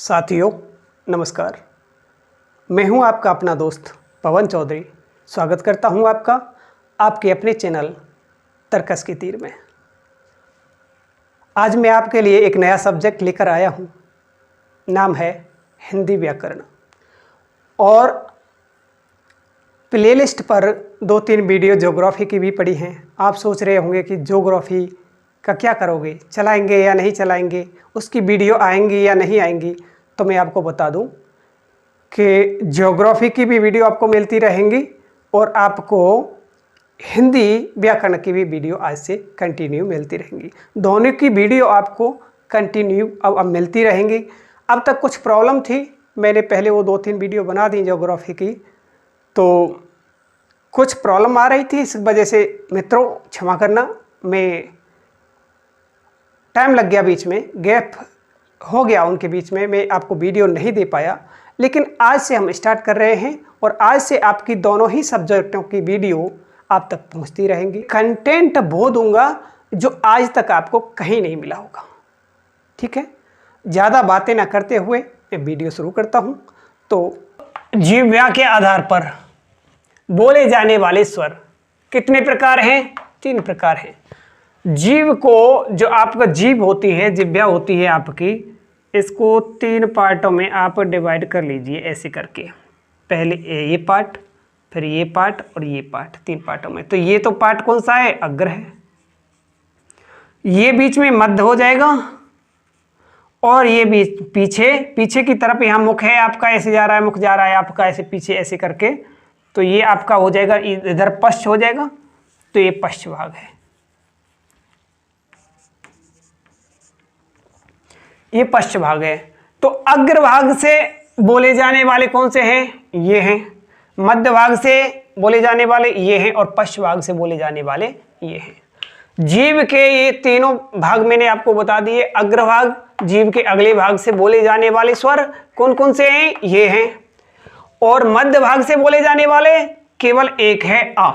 साथियों नमस्कार, मैं हूं आपका अपना दोस्त पवन चौधरी। स्वागत करता हूं आपका आपके अपने चैनल तर्कस की तीर में। आज मैं आपके लिए एक नया सब्जेक्ट लेकर आया हूं, नाम है हिंदी व्याकरण। और प्लेलिस्ट पर 2-3 वीडियो ज्योग्राफी की भी पड़ी हैं। आप सोच रहे होंगे कि ज्योग्राफी का क्या करोगे, चलाएंगे या नहीं चलाएंगे, उसकी वीडियो आएंगी या नहीं आएंगी। तो मैं आपको बता दूं कि ज्योग्राफी की भी वीडियो आपको मिलती रहेंगी और आपको हिंदी व्याकरण की भी वीडियो आज से कंटिन्यू मिलती रहेंगी। दोनों की वीडियो आपको कंटिन्यू अब मिलती रहेंगी। अब तक कुछ प्रॉब्लम थी, मैंने पहले वो 2-3 वीडियो बना दी ज्योग्राफी की, तो कुछ प्रॉब्लम आ रही थी। इस वजह से मित्रों क्षमा करना, मैं टाइम लग गया, बीच में गैप हो गया उनके बीच में, मैं आपको वीडियो नहीं दे पाया। लेकिन आज से हम स्टार्ट कर रहे हैं और आज से आपकी दोनों ही सब्जेक्टों की वीडियो आप तक पहुंचती रहेंगी। कंटेंट वो दूंगा जो आज तक आपको कहीं नहीं मिला होगा। ठीक है, ज़्यादा बातें ना करते हुए मैं वीडियो शुरू करता हूं। तो जीवव्या के आधार पर बोले जाने वाले स्वर कितने प्रकार हैं? 3 प्रकार हैं। जीव को, जो आपका जीव होती है, जिह्वा होती है आपकी, इसको 3 पार्टों में आप डिवाइड कर लीजिए ऐसे करके। पहले ये पार्ट, फिर ये पार्ट और ये पार्ट, 3 पार्टों में। तो ये तो पार्ट कौन सा है? अग्र है। ये बीच में मध्य हो जाएगा और ये बीच पीछे की तरफ यहाँ मुख है आपका, ऐसे जा रहा है, मुख जा रहा है आपका ऐसे पीछे ऐसे करके। तो ये आपका हो जाएगा, इधर पश्च हो जाएगा, तो ये पश्च भाग है। ये पश्च भाग है। तो अग्र भाग से बोले जाने वाले कौन से हैं? ये हैं। मध्य भाग से बोले जाने वाले ये हैं और पश्च भाग से बोले जाने वाले ये हैं। जीव के ये तीनों भाग मैंने आपको बता दिए। अग्र भाग, जीव के अगले भाग से बोले जाने वाले स्वर कौन कौन से हैं? ये हैं। और मध्य भाग से बोले जाने वाले केवल एक है, आ।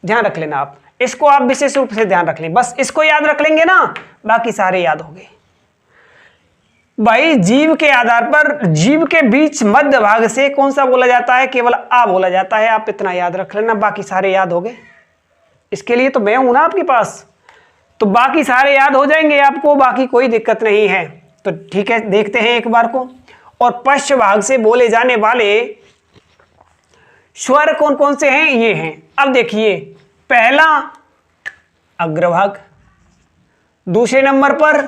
ध्यान रख लेना आप, इसको आप विशेष रूप से ध्यान रख लें। बस इसको याद रख लेंगे ना, बाकी सारे याद हो गए। भाई जीव के आधार पर जीव के बीच मध्य भाग से कौन सा बोला जाता है? केवल आ बोला जाता है। आप इतना याद रख लेना, बाकी सारे याद हो गए। इसके लिए तो मैं हूं ना आपके पास, तो बाकी सारे याद हो जाएंगे आपको, बाकी कोई दिक्कत नहीं है। तो ठीक है, देखते हैं एक बार को। और पश्च भाग से बोले जाने वाले स्वर कौन कौन से हैं? ये हैं। अब देखिए, पहला अग्रभाग, दूसरे नंबर पर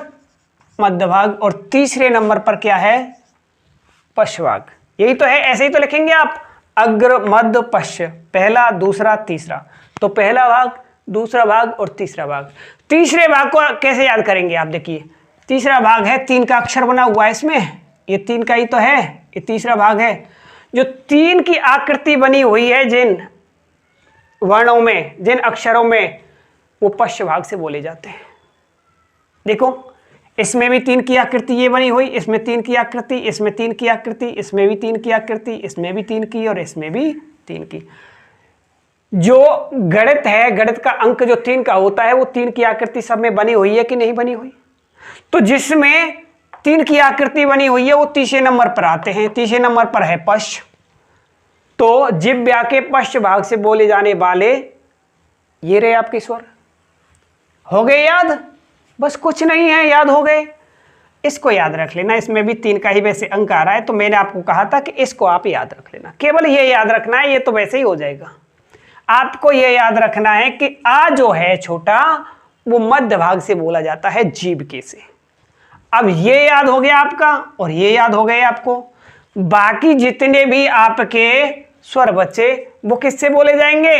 मध्य भाग और तीसरे नंबर पर क्या है? पश्च भाग। यही तो है, ऐसे ही तो लिखेंगे आप, अग्र मध्य पश्च, पहला दूसरा तीसरा। तो पहला भाग, दूसरा भाग और तीसरा भाग। तीसरे भाग को कैसे याद करेंगे आप? देखिए, तीसरा भाग है, 3 का अक्षर बना हुआ है इसमें, ये 3 का ही तो है, ये तीसरा भाग है। जो 3 की आकृति बनी हुई है जिन वर्णों में, जिन अक्षरों में, वो पश्च भाग से बोले जाते हैं। देखो, इसमें भी 3 की आकृति ये बनी हुई, इसमें 3 की आकृति, इसमें 3 की आकृति, इसमें भी 3 की आकृति, इसमें भी 3 की और इसमें भी 3 की। जो गणित है, गणित का अंक जो 3 का होता है, वो 3 की आकृति सब में बनी हुई है कि नहीं बनी हुई? तो जिसमें 3 की आकृति बनी हुई है वो तीसरे नंबर पर आते हैं। तीसरे नंबर पर है पश्च। तो जिह्वा के पश्च भाग से बोले जाने वाले ये रहे आपके स्वर। हो गए याद? बस कुछ नहीं है, याद हो गए। इसको याद रख लेना, इसमें भी 3 का ही वैसे अंक आ रहा है, तो मैंने आपको कहा था कि इसको आप याद रख लेना। केवल ये याद रखना है, ये तो वैसे ही हो जाएगा। आपको ये याद रखना है कि आ जो है छोटा, वो मध्य भाग से बोला जाता है जीव के से। अब ये याद हो गया आपका और ये याद हो गए आपको। बाकी जितने भी आपके स्वर बचे वो किससे बोले जाएंगे?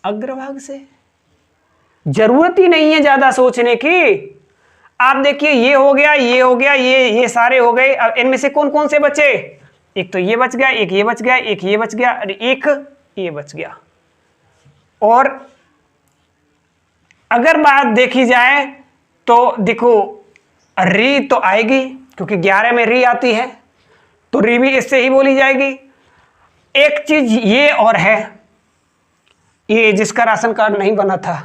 अग्रभाग से। जरूरत ही नहीं है ज्यादा सोचने की। आप देखिए, ये हो गया, ये हो गया, ये सारे हो गए। अब इनमें से कौन कौन से बचे? एक तो ये बच गया, एक ये बच गया, एक ये बच गया और एक ये बच गया। और अगर बात देखी जाए तो देखो, री तो आएगी क्योंकि 11 में री आती है, तो री भी इससे ही बोली जाएगी। एक चीज ये और है, ये जिसका राशन कार्ड नहीं बना था,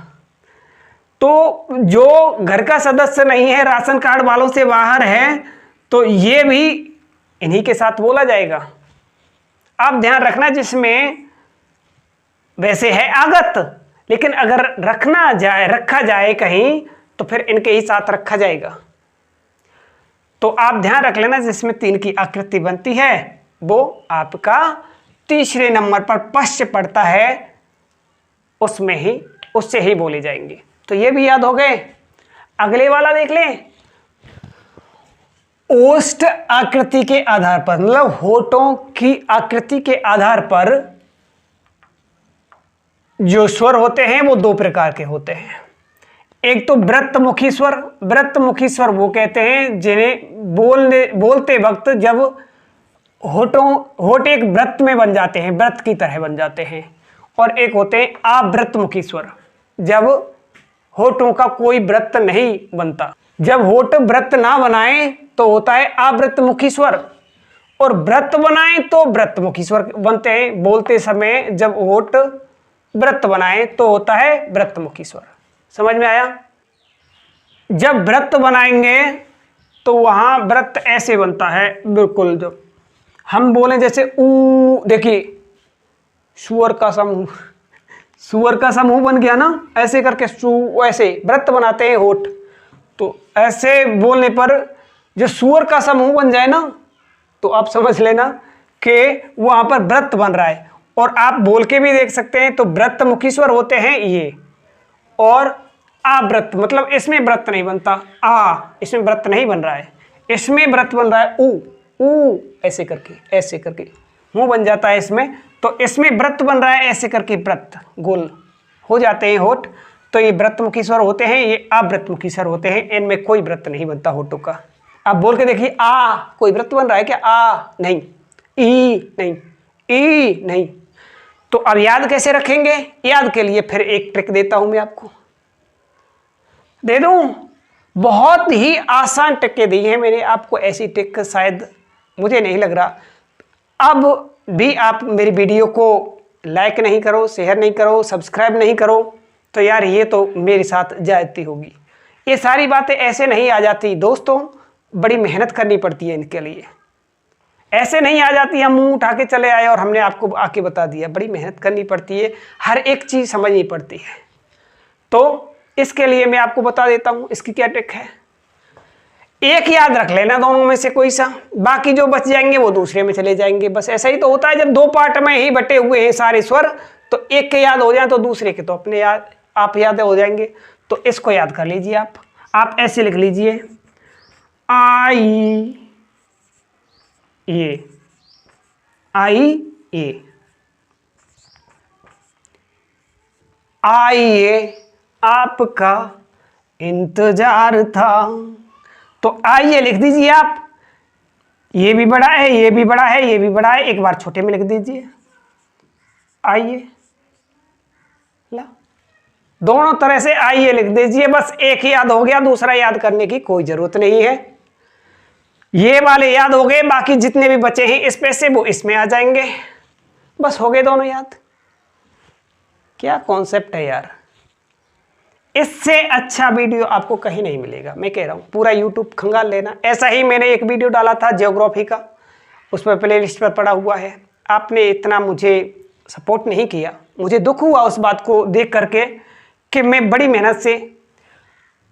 तो जो घर का सदस्य नहीं है, राशन कार्ड वालों से बाहर है, तो ये भी इन्हीं के साथ बोला जाएगा। आप ध्यान रखना, जिसमें वैसे है आगत, लेकिन अगर रखा जाए कहीं तो फिर इनके ही साथ रखा जाएगा। तो आप ध्यान रख लेना, जिसमें 3 की आकृति बनती है वो आपका तीसरे नंबर पर पश्च पड़ता है, उससे ही बोले जाएंगे। तो ये भी याद हो गए। अगले वाला देख लें। ओष्ठ आकृति के आधार पर, मतलब होठों की आकृति के आधार पर जो स्वर होते हैं वो 2 प्रकार के होते हैं। एक तो वृत्तमुखी स्वर। वृत्तमुखी स्वर वो कहते हैं जिन्हें बोलते वक्त जब होठ एक वृत्त में बन जाते हैं, वृत्त की तरह बन जाते हैं। और एक होते हैं आवृत्तमुखी स्वर, जब होठों का कोई वृत्त नहीं बनता। जब होठ वृत्त ना बनाए तो होता है आवृत्तमुखी स्वर, और वृत्त बनाए तो वृत्तमुखी स्वर बनते हैं। बोलते समय जब होठ वृत्त बनाए तो होता है वृत्तमुखी स्वर। समझ में आया? जब वृत्त बनाएंगे तो वहां वृत्त ऐसे बनता है, बिल्कुल जब हम बोले जैसे ऊ, देखिए सुअर का समूह बन गया ना, ऐसे करके ऐसे वृत्त बनाते हैं होठ। तो ऐसे बोलने पर जो सुअर का समूह बन जाए ना, तो आप समझ लेना कि वहां पर वृत्त बन रहा है। और आप बोल के भी देख सकते हैं। तो वृत्तमुखी स्वर होते हैं ये, और आवृत्त, मतलब इसमें वृत्त नहीं बनता, इसमें वृत्त नहीं बन रहा है, इसमें वृत्त बन रहा है ऊ, ऐसे करके मुंह बन जाता है इसमें। तो इसमें वृत्त बन रहा है, ऐसे करके वृत्त गोल हो जाते हैं होठ। तो ये वृत्तमुखी स्वर होते हैं, ये आवृत्तमुखी स्वर होते हैं। इनमें कोई वृत्त नहीं बनता होठों का। आप बोल के देखिए, कोई वृत्त बन रहा है क्या? नहीं, ई नहीं। तो अब याद कैसे रखेंगे? याद के लिए फिर एक ट्रिक देता हूं मैं आपको, दे दूं। बहुत ही आसान ट्रिक दी है मैंने आपको। ऐसी ट्रिक शायद मुझे नहीं लग रहा। अब भी आप मेरी वीडियो को लाइक नहीं करो, शेयर नहीं करो, सब्सक्राइब नहीं करो, तो यार ये तो मेरे साथ ज्यादती होगी। ये सारी बातें ऐसे नहीं आ जाती दोस्तों, बड़ी मेहनत करनी पड़ती है इनके लिए। ऐसे नहीं आ जाती, हम मुंह उठा के चले आए और हमने आपको आके बता दिया। बड़ी मेहनत करनी पड़ती है, हर एक चीज़ समझनी पड़ती है। तो इसके लिए मैं आपको बता देता हूँ इसकी क्या ट्रिक है। एक याद रख लेना दोनों में से कोई सा, बाकी जो बच जाएंगे वो दूसरे में चले जाएंगे। बस ऐसा ही तो होता है, जब 2 पार्ट में ही बटे हुए हैं सारे स्वर, तो एक के याद हो जाए तो दूसरे के तो अपने आप याद हो जाएंगे। तो इसको याद कर लीजिए आप ऐसे लिख लीजिए, आई ये आइए आपका इंतजार था। तो आइए लिख दीजिए आप। ये भी बड़ा है, ये भी बड़ा है, ये भी बड़ा है, एक बार छोटे में लिख दीजिए आइए। ला, दोनों तरह से आइए लिख दीजिए। बस एक ही याद हो गया, दूसरा याद करने की कोई जरूरत नहीं है। ये वाले याद हो गए, बाकी जितने भी बचे हैं इस पे से वो इसमें आ जाएंगे। बस हो गए दोनों याद। क्या कॉन्सेप्ट है यार। इससे अच्छा वीडियो आपको कहीं नहीं मिलेगा, मैं कह रहा हूँ। पूरा यूट्यूब खंगाल लेना। ऐसा ही मैंने एक वीडियो डाला था ज्योग्राफी का, उस पर प्लेलिस्ट पर पड़ा हुआ है। आपने इतना मुझे सपोर्ट नहीं किया, मुझे दुख हुआ उस बात को देख करके कि मैं बड़ी मेहनत से,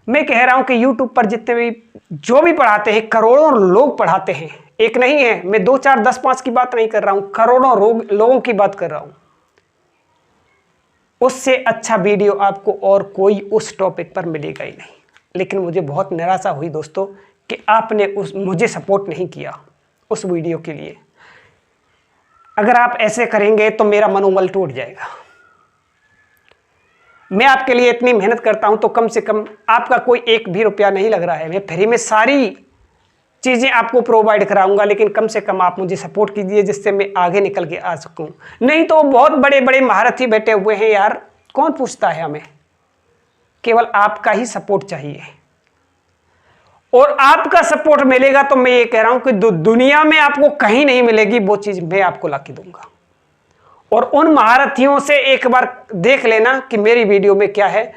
मैं कह रहा हूँ कि यूट्यूब पर जितने भी जो भी पढ़ाते हैं, करोड़ों लोग पढ़ाते हैं, एक नहीं है। मैं 2, 4, 10, 5 की बात नहीं कर रहा हूँ, करोड़ों लोगों की बात कर रहा हूँ। उससे अच्छा वीडियो आपको और कोई उस टॉपिक पर मिलेगा ही नहीं। लेकिन मुझे बहुत निराशा हुई दोस्तों कि आपने मुझे सपोर्ट नहीं किया उस वीडियो के लिए। अगर आप ऐसे करेंगे तो मेरा मनोबल टूट जाएगा। मैं आपके लिए इतनी मेहनत करता हूं, तो कम से कम आपका कोई 1 भी रुपया नहीं लग रहा है। मैं फ्री में सारी चीज़ें आपको प्रोवाइड कराऊंगा, लेकिन कम से कम आप मुझे सपोर्ट कीजिए, जिससे मैं आगे निकल के आ सकूं। नहीं तो बहुत बड़े बड़े महारथी बैठे हुए हैं यार, कौन पूछता है हमें। केवल आपका ही सपोर्ट चाहिए, और आपका सपोर्ट मिलेगा तो मैं ये कह रहा हूं कि दुनिया में आपको कहीं नहीं मिलेगी वो चीज़ मैं आपको ला के दूंगा। और उन महारथियों से एक बार देख लेना कि मेरी वीडियो में क्या है।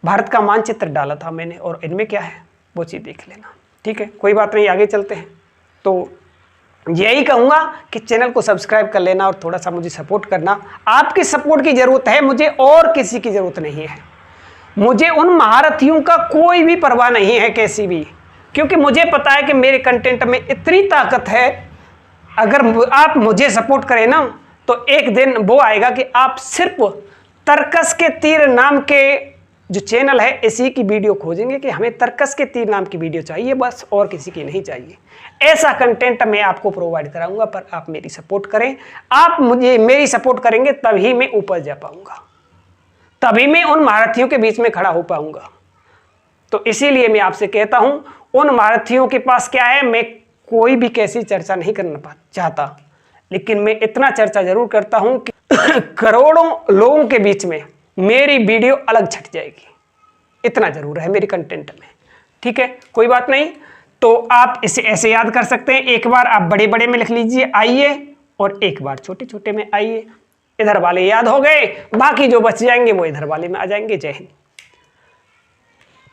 भारत का मानचित्र डाला था मैंने, और इनमें क्या है वो चीज़ देख लेना। ठीक है, कोई बात नहीं, आगे चलते हैं। तो यही कहूँगा कि चैनल को सब्सक्राइब कर लेना और थोड़ा सा मुझे सपोर्ट करना। आपकी सपोर्ट की ज़रूरत है मुझे, और किसी की ज़रूरत नहीं है। मुझे उन महारथियों का कोई भी परवाह नहीं है कैसी भी, क्योंकि मुझे पता है कि मेरे कंटेंट में इतनी ताकत है। अगर आप मुझे सपोर्ट करें ना, तो एक दिन वो आएगा कि आप सिर्फ तर्कस के तीर नाम के जो चैनल है इसी की वीडियो खोजेंगे कि हमें तर्कस के तीर नाम की वीडियो चाहिए बस, और किसी की नहीं चाहिए। ऐसा कंटेंट मैं आपको प्रोवाइड कराऊंगा, पर आप मेरी सपोर्ट करें। आप मुझे मेरी सपोर्ट करेंगे तभी मैं ऊपर जा पाऊंगा, तभी मैं उन महारथियों के बीच में खड़ा हो पाऊंगा। तो इसीलिए मैं आपसे कहता हूं, उन महारथियों के पास क्या है, मैं कोई भी कैसी चर्चा नहीं करना चाहता, लेकिन मैं इतना चर्चा जरूर करता हूं कि करोड़ों लोगों के बीच में मेरी वीडियो अलग छट जाएगी। इतना जरूर है मेरी कंटेंट में। ठीक है, कोई बात नहीं। तो आप इसे ऐसे याद कर सकते हैं, एक बार आप बड़े बड़े में लिख लीजिए आइए, और एक बार छोटे छोटे में आइए। इधर वाले याद हो गए, बाकी जो बच जाएंगे वो इधर वाले में आ जाएंगे। जय हिंद।